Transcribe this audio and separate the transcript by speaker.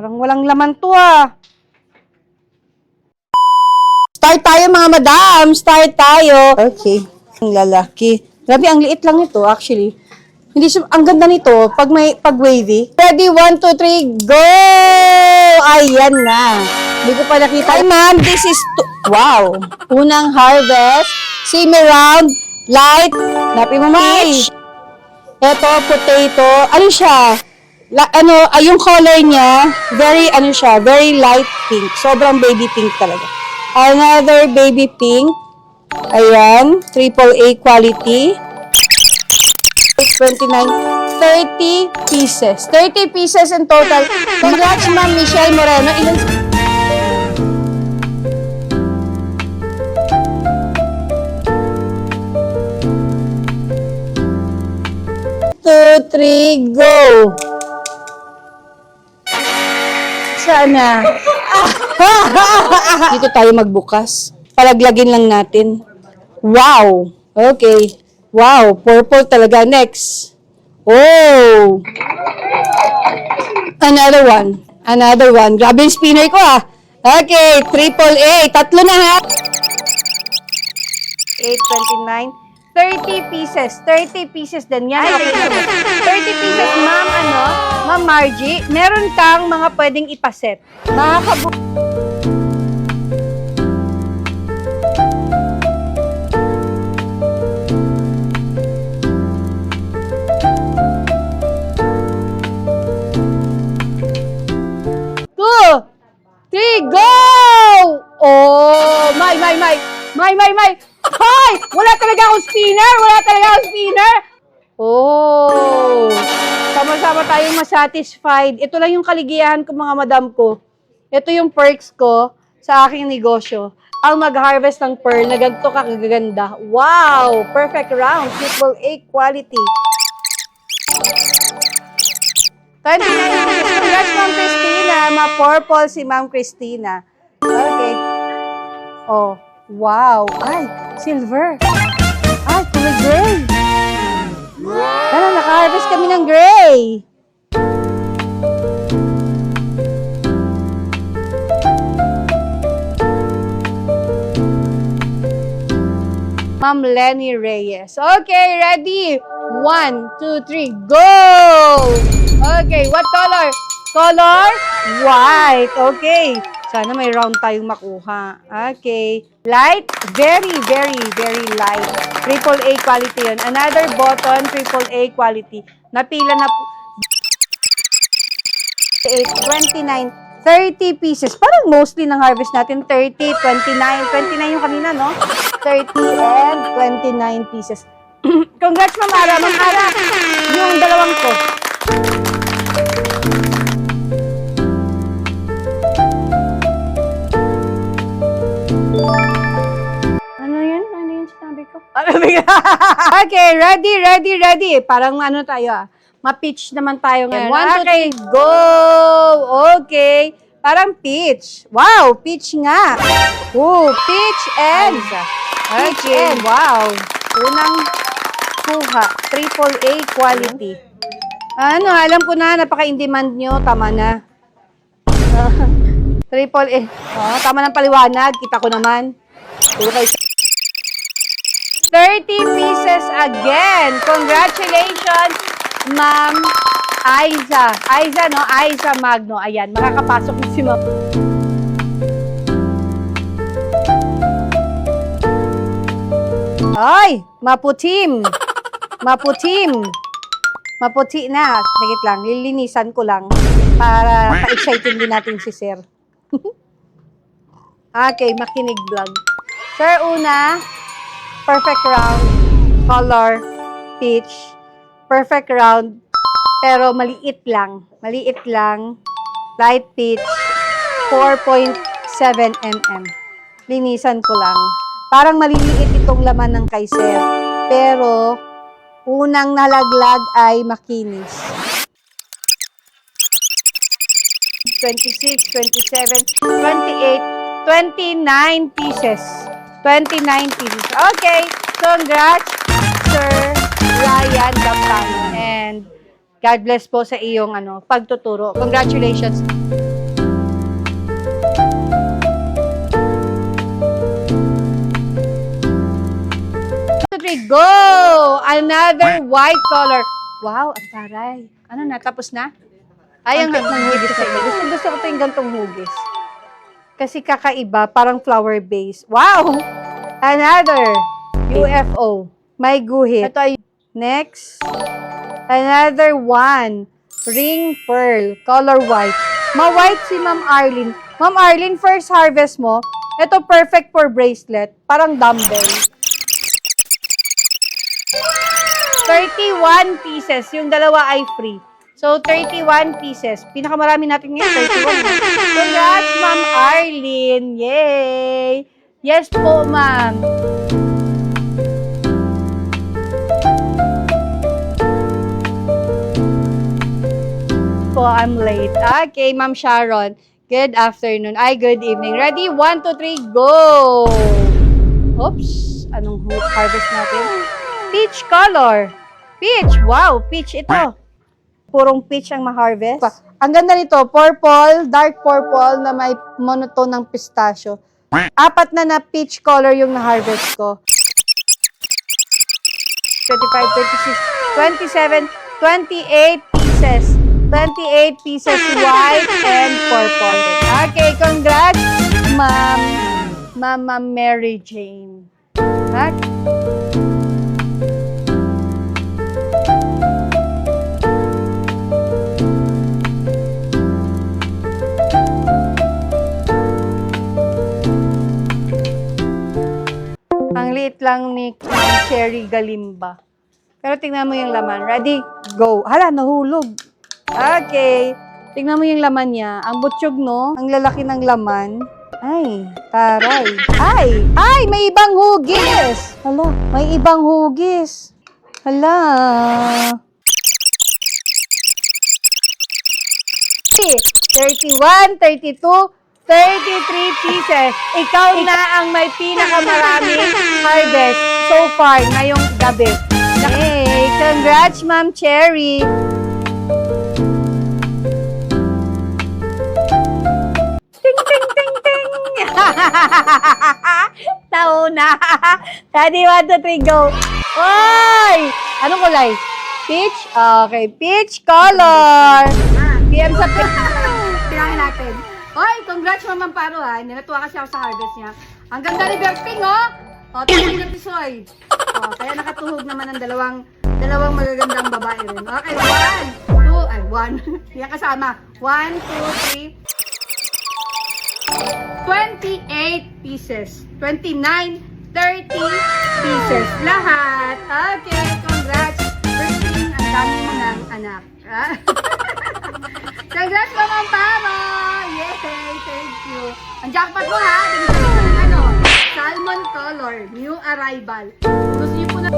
Speaker 1: Parang walang laman to ah. Start tayo mga madam. Start tayo. Okay. Ang lalaki. Grabe, ang liit lang ito actually. Hindi siya, ang ganda nito pag wavy. Ready, 1, 2, 3, go! Ayan na. Hindi ko pa nakita. Hi ma'am, this is, wow. Unang harvest. See me round. Light. Napi mo peach. Ito, potato. Ano siya? Yung color niya, very, very light pink. Sobrang baby pink talaga. Another baby pink. Ayan, AAA quality. 29, 30 pieces. 30 pieces in total. Congrats, Ma'am Michelle Moreno. Ilan? Two, three, go! Sana. Dito tayo magbukas. Palaglagin lang natin. Wow! Okay. Wow, purple talaga. Next. Oh! Another one. Another one. Grabe yung spinner ko ah. Okay, AAA. Tatlo na ha. 8, 29, 30 pieces. 30 pieces din yan. Okay. 30 pieces, ma'am, Ma'am Margie, meron kang mga pwedeng ipaset. Three, go! Oh, my. Hoy! Wala talaga akong spinner! Oh! Sama-sama tayong masatisfied. Ito lang yung kaligayahan ko, mga madam ko. Ito yung perks ko sa aking negosyo. Ang mag-harvest ng pearl na ganito kagaganda. Wow! Perfect round. AAA quality. 29 pieces. Congrats, Ma'am Christina. Ma-purple si Ma'am Christina. Okay. Oh, wow. Ay, silver. Ay, kulay gray. Tara, naka-harvest kami ng gray. Ma'am Lenny Reyes. Okay, ready? 1, 2, 3, go! Okay, what color? Color? White. Okay. Sana may round tayong makuha. Okay. Light? Very light. AAA quality yun. Another button, AAA quality. Napila na po. 8, 29, 30 pieces. Parang mostly ng harvest natin, 30, 29 yung kanina, no? 30 and 29 pieces. Congrats, Ma'am Ara. Ma'am Ara, yung dalawang ko. Ano yun sinabi ko? Okay, ready. Parang tayo ma-pitch naman tayo ngayon. Okay, go! Okay. Parang peach. Wow, peach nga. Oh, peach and... Okay, wow. Unang kuha. AAA quality. Alam ko na, napaka-in-demand nyo. Tama na. AAA. Oh, tama ng paliwanag. Kita ko naman. Okay. 30 pieces again. Congratulations, Ma'am Aiza. Aiza Magno. Ayan, makakapasok na si Ma'am. Ay, maputim. Maputi na. Sagit lang, lilinisan ko lang para pa-exciting din natin si Sir. Okay, makinig vlog. Sir, una, perfect round, color, peach, perfect round, pero maliit lang, light peach, 4.7 mm. Linisan ko lang. Parang maliliit itong laman ng kay Sir, pero unang nalaglag ay makinis. 26, 27, 28, 29 pieces. 29 pieces. Okay. Congrats, Sir Ryan Gampang. And God bless po sa iyong pagtuturo. Congratulations. 3, go! Another white color. Wow, ang taray. Ano na, tapos na? Ay, ang hugis sa inyo. Gusto ko ito yung gantong hugis. Kasi kakaiba, parang flower base. Wow! Another UFO. May guhit. Ito ay next. Another one. Ring pearl. Color white. Ma-white si Ma'am Arlene. Ma'am Arlene, first harvest mo, ito perfect for bracelet. Parang dumbbell. 31 pieces. Yung dalawa ay free. So, 31 pieces. Pinakamarami natin ngayon, 31. Congrats, Ma'am Arlene. Yay! Yes po, ma'am. Po, I'm late. Okay, Ma'am Sharon. Good afternoon. Ay, good evening. Ready? 1, 2, 3, go! Oops. Anong harvest natin? Peach color. Peach. Wow, peach ito. Purong peach ang ma-harvest. Ang ganda nito, purple, dark purple na may monotone ng pistachio. 4 na peach color yung na-harvest ko. 25, 26, 27, 28 pieces. 28 pieces white and purple. Okay, congrats, Mama Mary Jane. Right? Ang liit lang ni Cherry Galimba. Pero tingnan mo yung laman. Ready? Go. Hala, nahulog. Okay. Tingnan mo yung laman niya. Ang butsyog, no? Ang lalaki ng laman. Ay, taray. Ay, may ibang hugis. Hala, may ibang hugis. Hala. 31, 32, 33 pieces. Ikaw na ang may pinakamaraming harvest so far ngayong gabi. Hey, congrats, Ma'am Cherry. Ting, ting, ting, ting. Tauna. Ready, 1, 2, 3, go. Oy! Anong kulay? Peach? Okay, peach color. PM sa peach. Tirangin natin. Oy, congrats, Ma'am Amparo, ha. Natuwa kasi ako sa harvest niya. Ang ganda ni Berting, oh. O, tingin na tisoy. O, kaya nakatuhog naman ang dalawang magagandang babae rin. Okay, 1. Yan kasama. 1, 2, 3. 28 pieces. 29, 30 pieces. Lahat. Okay, congrats. Berting, ang dami mo ng anak. Congrats, Ma'am Amparo! Yay! Thank you. Ang jackpot mo, ha? Salmon color. New arrival. Gusto niyo po na...